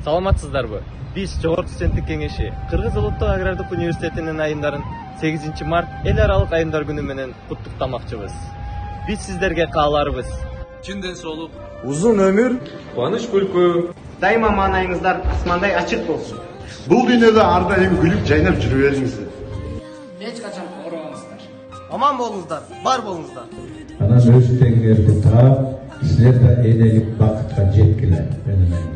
Саламатсыздарбы? Биз Жогорку студенттик кеңеши Кыргыз Улуттук агрардык университетинин айымдарын 8 март эл аралык айымдар күнү менен куттуктамакчыбыз. Биз сиздерге кааларбыз. Чын ден соолук, uzun ömür, кубаныч күлкү, Дайыма маанайыңыздар асмандай ачык болсун. бұл дүниеде ардайым күлүп жайнап жүрө бериңиздер. Эч качан оорубаңыздар. Аман болуңуздар, бар болуңуздар. Анан өз теңдерди таап, силер да энелик бакытка жеткиле менен.